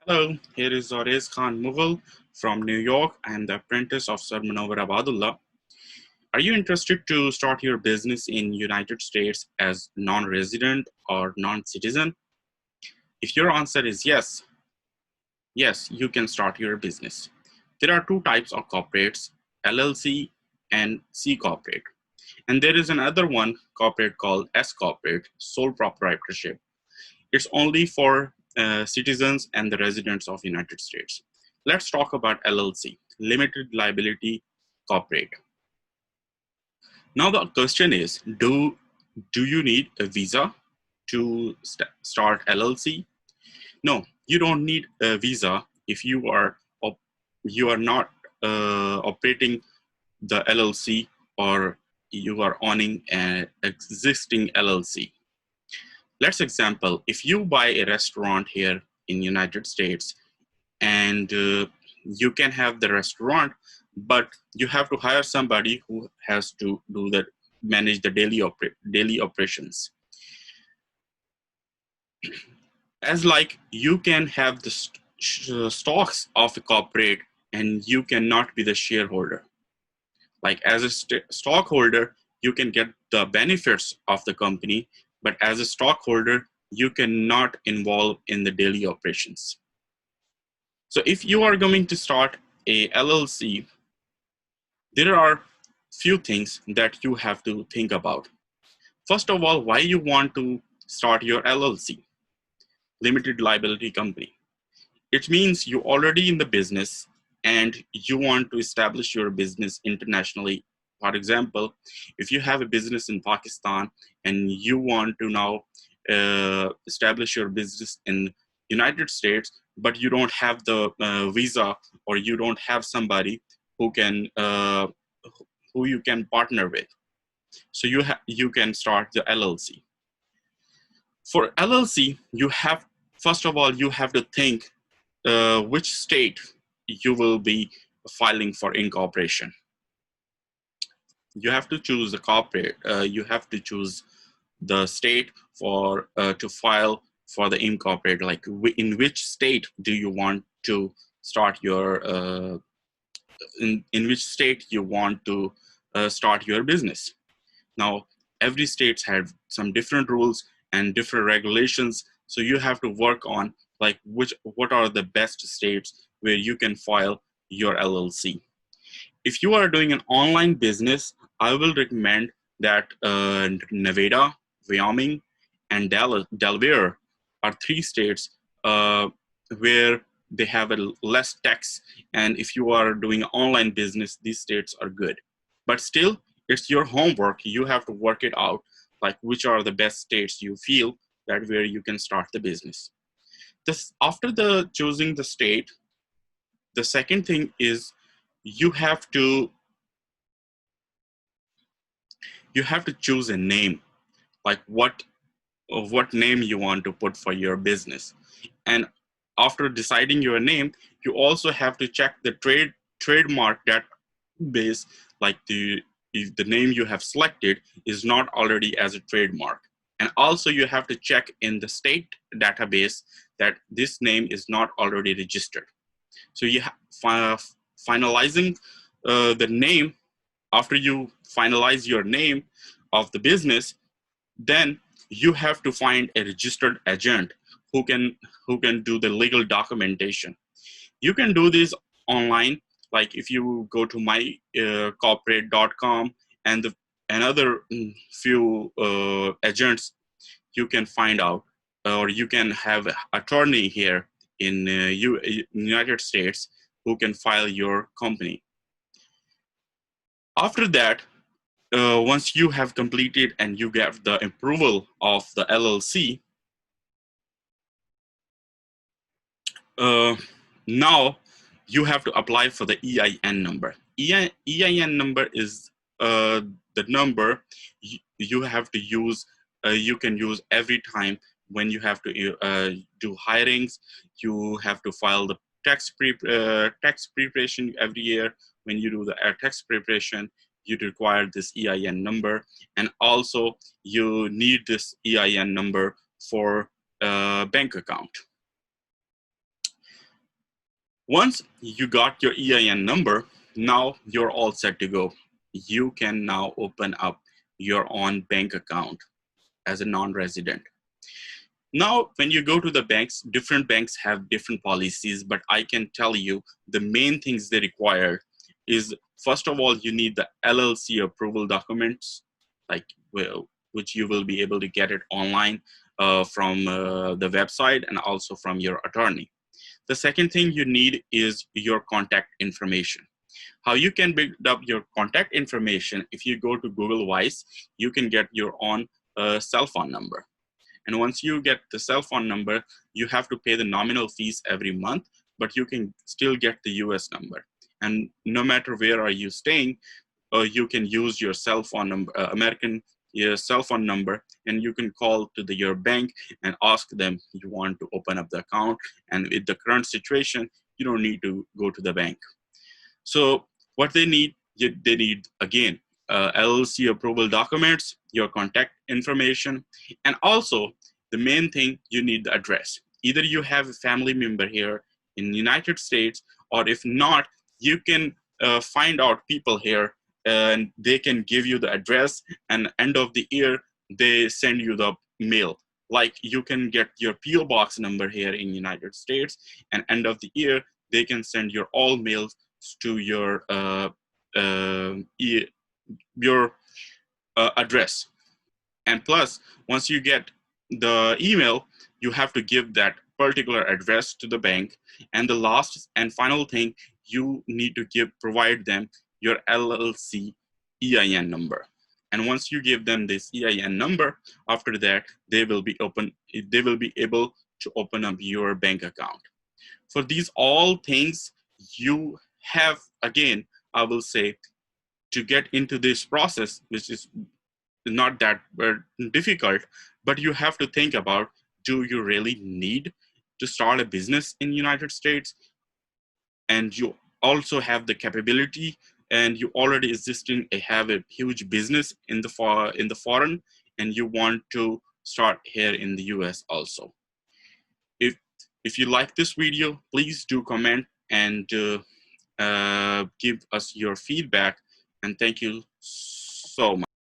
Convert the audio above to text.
Hello, here is Zoraiz Mughal from New York. I am the apprentice of Sir Munawar Abadullah. Are you interested to start your business in United States as non-resident or non-citizen? If your answer is yes, you can start your business. There are two types of corporates, LLC and C corporate. And there is another one corporate called S corporate, sole proprietorship. It's only for citizens and the residents of United States. Let's talk about LLC, limited liability corporate. Now the question is, do you need a visa to start LLC? No, you don't need a visa if you are not operating the LLC or you are owning an existing LLC. Let's example, if you buy a restaurant here in United States and you can have the restaurant, but you have to hire somebody who has to manage the daily operations. As like you can have the stocks of a corporate and you cannot be the shareholder. Like as a stockholder, you can get the benefits of the company, but as a stockholder, you cannot involve in the daily operations. So if you are going to start a LLC, there are few things that you have to think about. First of all, why you want to start your LLC, limited liability company. It means you're already in the business and you want to establish your business internationally. For example, if you have a business in Pakistan and you want to now establish your business in United States, but you don't have the visa or you don't have somebody who you can partner with, so you can start the LLC. For LLC, first of all you have to think which state you will be filing for incorporation. You have to choose the corporate. You have to choose the state for to file for the incorporate. Like in which state do you want to start your in which state you want to start your business. Now, every state has some different rules and different regulations, so you have to work on like what are the best states where you can file your LLC. If you are doing an online business, I will recommend that Nevada, Wyoming, and Delaware are three states where they have a less tax. And if you are doing online business, these states are good. But still, it's your homework. You have to work it out, like which are the best states you feel that where you can start the business. After choosing the state, the second thing is you have to choose a name, like what name you want to put for your business. And after deciding your name, you also have to check the trademark database, like if the name you have selected is not already as a trademark. And also you have to check in the state database that this name is not already registered. So you finalizing the name. After you finalize your name of the business, then you have to find a registered agent who can do the legal documentation. You can do this online, like if you go to mycorporate.com and another few agents you can find out, or you can have an attorney here in United States who can file your company. After that, once you have completed and you get the approval of the LLC, now you have to apply for the EIN number. EIN number is the number you have to use. You can use every time when you have to do hirings. You have to file the tax preparation every year. When you do the tax preparation, you require this EIN number, and also you need this EIN number for bank account. Once you got your EIN number, now you're all set to go. You can now open up your own bank account as a non-resident. Now, when you go to the banks, different banks have different policies, but I can tell you the main things they require is, first of all, you need the LLC approval documents, like which you will be able to get it online from the website and also from your attorney. The second thing you need is your contact information. How you can build up your contact information, if you go to Google Wise, you can get your own cell phone number. And once you get the cell phone number, you have to pay the nominal fees every month, but you can still get the US number. And no matter where are you staying, you can use your cell phone number, American cell phone number, and you can call to your bank and ask them you want to open up the account. And with the current situation, you don't need to go to the bank. So what they need again, LLC approval documents, your contact information, and also the main thing, you need the address. Either you have a family member here in the United States, or if not, you can find out people here and they can give you the address, and end of the year, they send you the mail. Like you can get your PO box number here in the United States, and end of the year, they can send your all mails to your address. And plus, once you get the email, you have to give that particular address to the bank. And the last and final thing, you need to provide them your LLC EIN number. And once you give them this EIN number, after that, they will be able to open up your bank account. For these all things, you have, again, I will say, to get into this process, which is not that difficult, but you have to think about, do you really need to start a business in the United States? And you also have the capability, and you already have a huge business in the foreign, and you want to start here in the US also. If you like this video, please do comment and give us your feedback. And thank you so much.